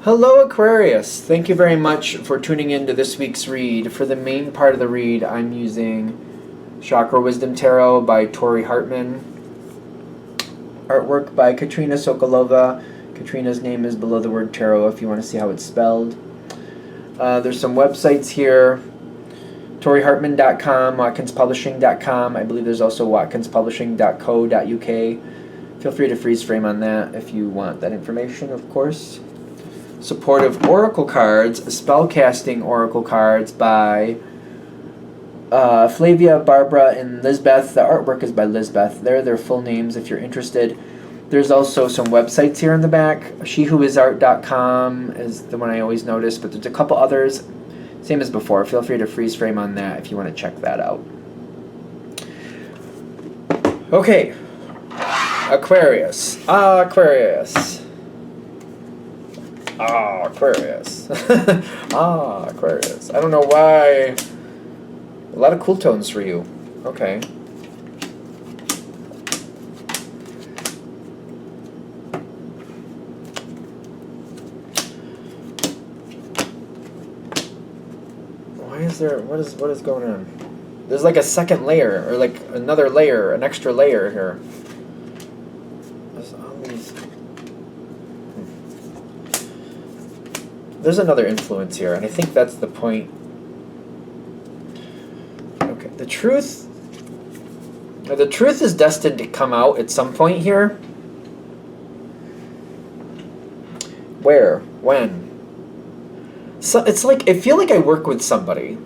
Hello, Aquarius. Thank you very much for tuning in to this week's read. For the main part of the read, I'm using Chakra Wisdom Tarot by Tori Hartman. Artwork by Katrina Sokolova. Katrina's name is below the word tarot if you want to see how it's spelled. There's some websites here. ToriHartman.com, WatkinsPublishing.com. I believe there's also WatkinsPublishing.co.uk. Feel free to freeze frame on that if you want that information, of course. Supportive Oracle cards, spellcasting Oracle cards by Flavia, Barbara, and Lizbeth. The artwork is by Lizbeth. They're their full names if you're interested. There's also some websites here in the back. SheWhoIsArt.com is the one I always notice, but there's a couple others. Same as before. Feel free to freeze frame on that if you want to check that out. Okay. Aquarius. Aquarius. Aquarius. Aquarius. I don't know why. A lot of cool tones for you. Okay. Why is there, what is going on? There's like a second layer, or like another layer, an extra layer here. There's all these. There's another influence here, and I think that's the point. Okay, the truth is destined to come out at some point here. Where? When? So it's like, I feel like I work with somebody,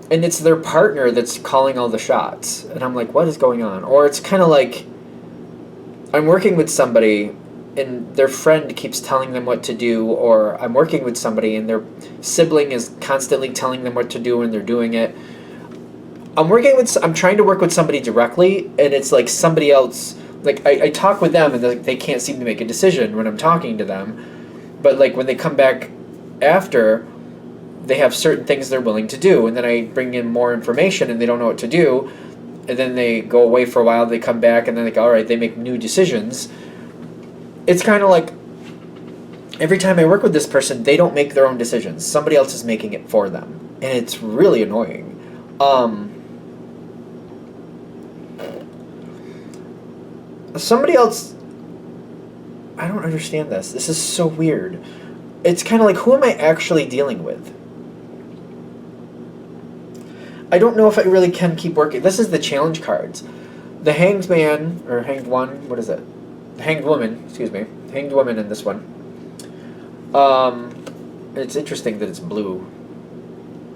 and it's their partner that's calling all the shots, and I'm like, what is going on? Or it's kind of like I'm working with somebody and their friend keeps telling them what to do, or I'm working with somebody and their sibling is constantly telling them what to do and they're doing it. I'm trying to work with somebody directly, and it's like somebody else, like I talk with them and they can't seem to make a decision when I'm talking to them, but like when they come back after, they have certain things they're willing to do, and then I bring in more information and they don't know what to do, and then they go away for a while, they come back, and then they go, all right, they make new decisions. It's kind of like every time I work with this person, they don't make their own decisions. Somebody else is making it for them, and it's really annoying. Somebody else, I don't understand this. This is so weird. It's kind of like, who am I actually dealing with? I don't know if I really can keep working. This is the challenge cards. The Hanged Man, or Hanged One, what is it? Hanged Woman, excuse me. Hanged Woman in this one. It's interesting that it's blue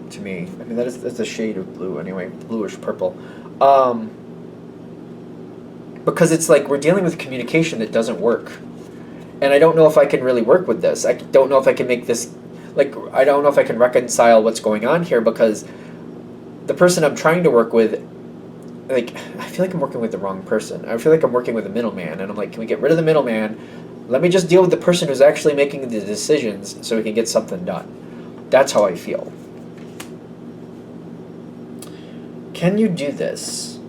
to me. I mean, that's a shade of blue anyway, bluish purple. Because it's like we're dealing with communication that doesn't work. And I don't know if I can really work with this. I don't know if I can make this, like, I don't know if I can reconcile what's going on here, because the person I'm trying to work with, like, I feel like I'm working with the wrong person. I feel like I'm working with a middleman, and I'm like, can we get rid of the middleman? Let me just deal with the person who's actually making the decisions so we can get something done. That's how I feel. Can you do this?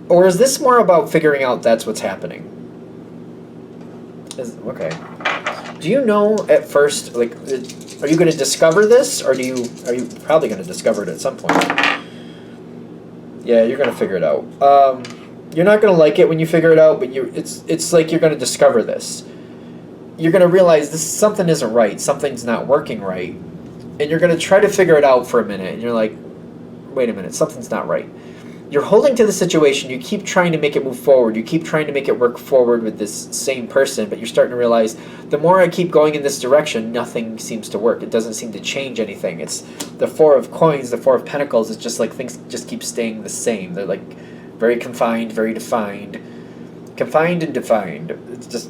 Or is this more about figuring out that's what's happening? Okay. Do you know at first, like, are you going to discover this, or are you probably going to discover it at some point? Yeah, you're going to figure it out. You're not going to like it when you figure it out, but it's like you're going to discover this. You're going to realize something isn't right, something's not working right, and you're going to try to figure it out for a minute, and you're like, wait a minute, something's not right. You're holding to the situation, you keep trying to make it move forward, you keep trying to make it work forward with this same person, but you're starting to realize, the more I keep going in this direction, nothing seems to work. It doesn't seem to change anything. It's the Four of Coins, the Four of Pentacles, it's just like things just keep staying the same. They're like very confined, very defined. Confined and defined. It's just,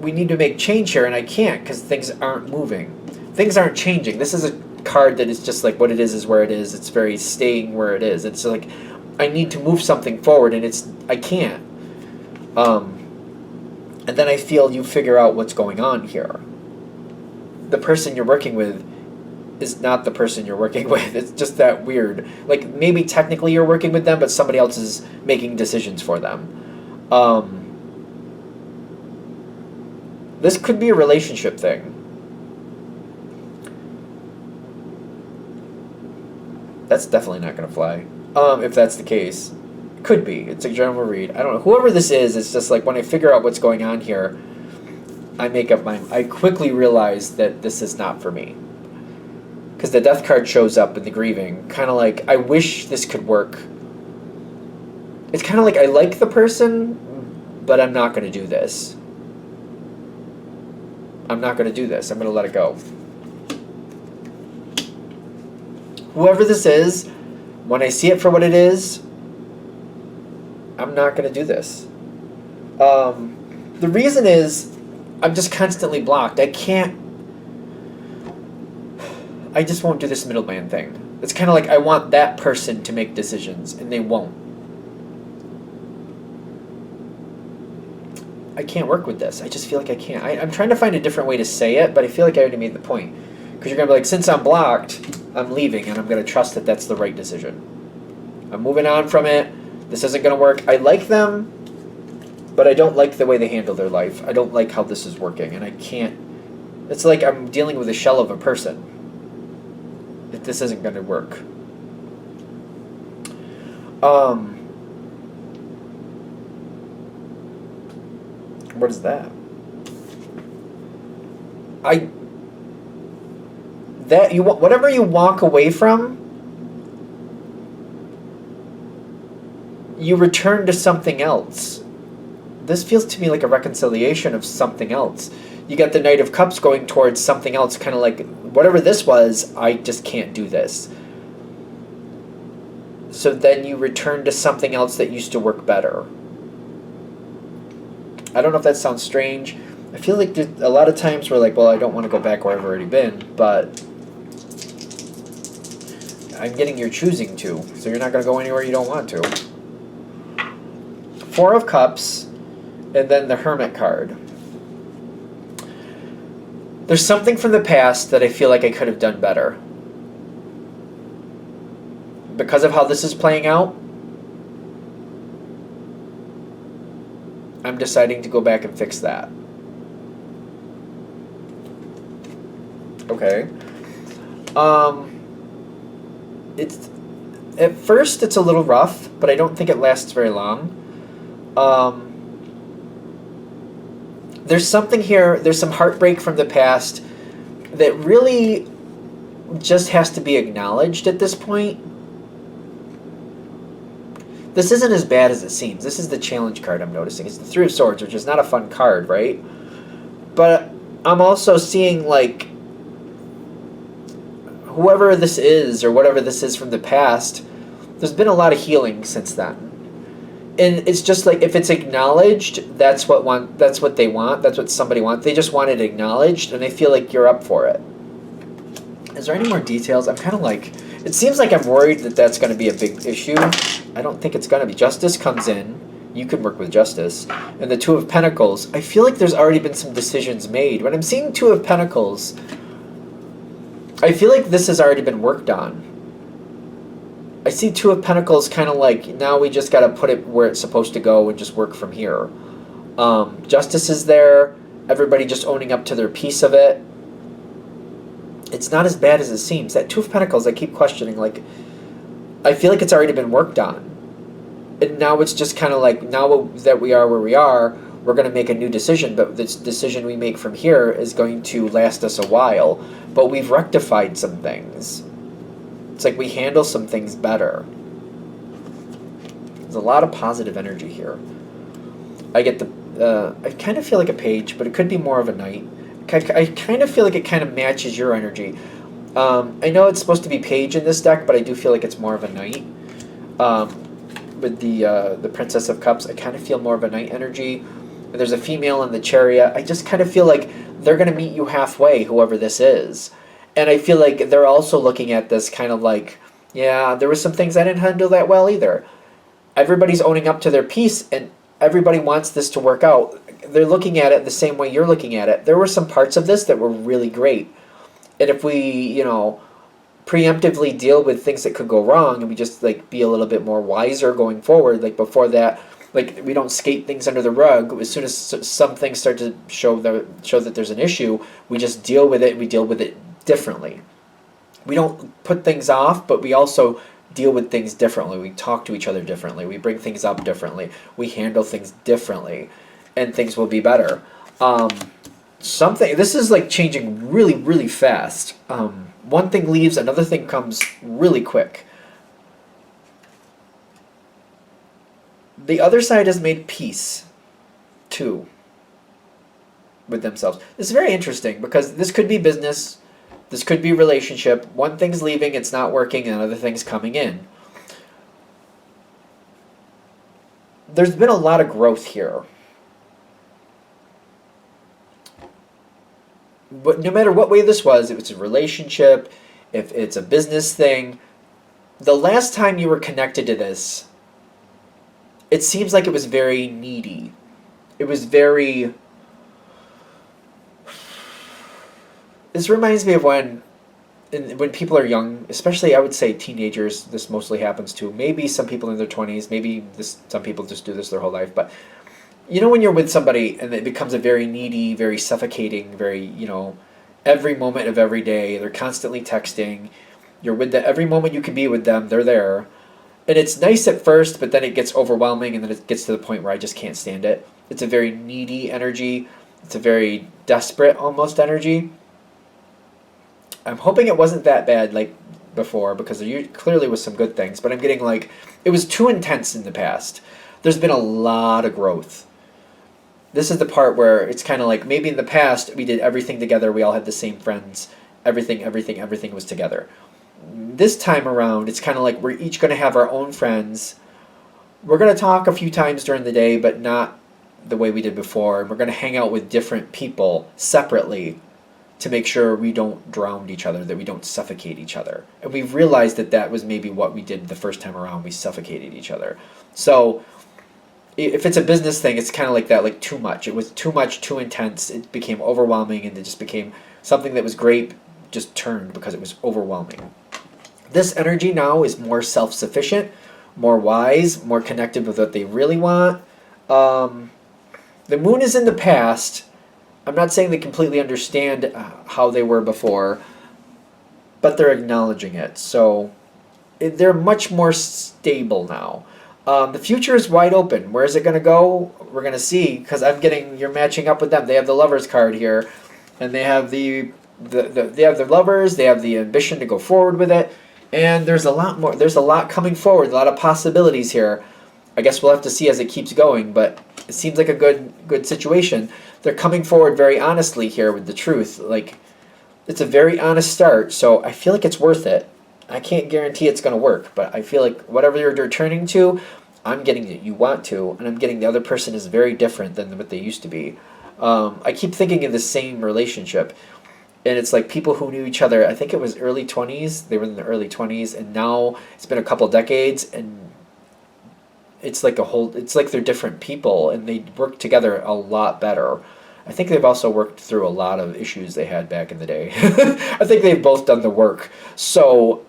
we need to make change here, and I can't because things aren't moving. Things aren't changing. This is a card that is just like what it is where it is. It's very staying where it is. It's like, I need to move something forward, and I can't. And then I feel you figure out what's going on here. The person you're working with is not the person you're working with. It's just that weird. Like, maybe technically you're working with them, but somebody else is making decisions for them. This could be a relationship thing. That's definitely not going to fly. If that's the case. Could be. It's a general read. I don't know. Whoever this is, it's just like when I figure out what's going on here, I quickly realize that this is not for me. Because the death card shows up in the grieving. Kind of like, I wish this could work. It's kind of like, I like the person, but I'm not going to do this. I'm not going to do this. I'm going to let it go. Whoever this is, when I see it for what it is, I'm not going to do this. The reason is, I'm just constantly blocked. I just won't do this middleman thing. It's kind of like I want that person to make decisions, and they won't. I can't work with this. I just feel like I can't. I'm trying to find a different way to say it, but I feel like I already made the point. Because you're going to be like, since I'm blocked, I'm leaving, and I'm going to trust that that's the right decision. I'm moving on from it. This isn't going to work. I like them, but I don't like the way they handle their life. I don't like how this is working, and I can't. It's like I'm dealing with a shell of a person. If this isn't going to work. What is that? Whatever you walk away from, you return to something else. This feels to me like a reconciliation of something else. You got the Knight of Cups going towards something else, kind of like, whatever this was, I just can't do this. So then you return to something else that used to work better. I don't know if that sounds strange. I feel like there's a lot of times we're like, well, I don't want to go back where I've already been, but I'm getting you're choosing to, so you're not going to go anywhere you don't want to. Four of Cups, and then the Hermit card. There's something from the past that I feel like I could have done better. Because of how this is playing out, I'm deciding to go back and fix that. Okay. It's at first it's a little rough, but I don't think it lasts very long. There's something here, there's some heartbreak from the past that really just has to be acknowledged at this point. This isn't as bad as it seems. This is the challenge card I'm noticing. It's the Three of Swords, which is not a fun card, right? But I'm also seeing, like, whoever this is or whatever this is from the past, there's been a lot of healing since then. And it's just like, if it's acknowledged, that's what they want. That's what somebody wants. They just want it acknowledged, and they feel like you're up for it. Is there any more details? I'm kind of like, it seems like I'm worried that that's going to be a big issue. I don't think it's going to be. Justice comes in. You can work with Justice. And the Two of Pentacles, I feel like there's already been some decisions made. When I'm seeing Two of Pentacles, I feel like this has already been worked on. I see Two of Pentacles kind of like, now we just got to put it where it's supposed to go and just work from here. Justice is there. Everybody just owning up to their piece of it. It's not as bad as it seems. That Two of Pentacles, I keep questioning. Like, I feel like it's already been worked on. And now it's just kind of like, now that we are where we are, we're going to make a new decision. But this decision we make from here is going to last us a while. But we've rectified some things. It's like we handle some things better. There's a lot of positive energy here. I get I kind of feel like a Page, but it could be more of a Knight. I kind of feel like it kind of matches your energy. I know it's supposed to be Page in this deck, but I do feel like it's more of a Knight. With the Princess of Cups, I kind of feel more of a Knight energy. And there's a female in the Chariot. I just kind of feel like they're going to meet you halfway, whoever this is. And I feel like they're also looking at this kind of like, yeah, there were some things I didn't handle that well either. Everybody's owning up to their piece, and everybody wants this to work out. They're looking at it the same way you're looking at it. There were some parts of this that were really great. And if we, preemptively deal with things that could go wrong, and we just, like, be a little bit more wiser going forward, like, before that, like we don't skate things under the rug. As soon as some things start to show that there's an issue, we just deal with it. We deal with it differently. We don't put things off, but we also deal with things differently. We talk to each other differently. We bring things up differently. We handle things differently, and things will be better. This is like changing really, really fast. One thing leaves, another thing comes really quick. The other side has made peace, too, with themselves. This is very interesting because this could be business, this could be relationship. One thing's leaving, it's not working, and another thing's coming in. There's been a lot of growth here. But no matter what way this was, if it's a relationship, if it's a business thing, the last time you were connected to this, it seems like it was very needy. It was very... This reminds me of when people are young, especially I would say teenagers, this mostly happens to. Maybe some people in their 20s, maybe some people just do this their whole life, but you know when you're with somebody and it becomes a very needy, very suffocating, very, every moment of every day, they're constantly texting, you're with them, every moment you can be with them, they're there. And it's nice at first, but then it gets overwhelming, and then it gets to the point where I just can't stand it. It's a very needy energy. It's a very desperate, almost, energy. I'm hoping it wasn't that bad like before, because there clearly was some good things, but I'm getting like, it was too intense in the past. There's been a lot of growth. This is the part where it's kind of like, maybe in the past, we did everything together, we all had the same friends, everything was together. This time around, it's kind of like we're each going to have our own friends. We're going to talk a few times during the day, but not the way we did before. And we're going to hang out with different people separately to make sure we don't drown each other, that we don't suffocate each other. And we've realized that that was maybe what we did the first time around. We suffocated each other. So if it's a business thing, it's kind of like that, like too much. It was too much, too intense. It became overwhelming, and it just became something that was great, just turned because it was overwhelming. This energy now is more self-sufficient, more wise, more connected with what they really want. The moon is in the past. I'm not saying they completely understand how they were before, but they're acknowledging it. So they're much more stable now. The future is wide open. Where is it going to go? We're going to see, because you're matching up with them. They have the Lovers card here, and they have they have the lovers. They have the ambition to go forward with it. And there's a lot more. There's a lot coming forward. A lot of possibilities here. I guess we'll have to see as it keeps going. But it seems like a good situation. They're coming forward very honestly here with the truth. Like, it's a very honest start. So I feel like it's worth it. I can't guarantee it's going to work, but I feel like whatever you're returning to, I'm getting that you want to, and I'm getting the other person is very different than what they used to be. I keep thinking of the same relationship. And it's like people who knew each other, I think it was early 20s, they were in the early 20s, and now it's been a couple decades, and it's like they're different people, and they work together a lot better. I think they've also worked through a lot of issues they had back in the day. I think they've both done the work. So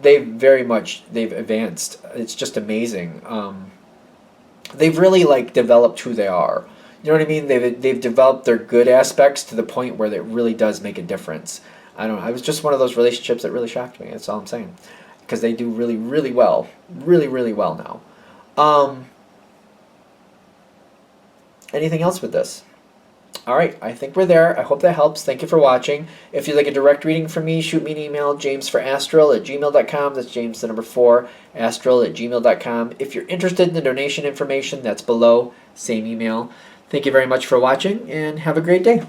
they've advanced. It's just amazing. They've really developed who they are. You know what I mean? They've developed their good aspects to the point where it really does make a difference. I don't know. It was just one of those relationships that really shocked me. That's all I'm saying. Because they do really, really well. Really, really well now. Anything else with this? All right, I think we're there. I hope that helps. Thank you for watching. If you'd like a direct reading from me, shoot me an email, jamesforastral@gmail.com. That's James, the number 4, astral@gmail.com. If you're interested in the donation information, that's below. Same email. Thank you very much for watching, and have a great day.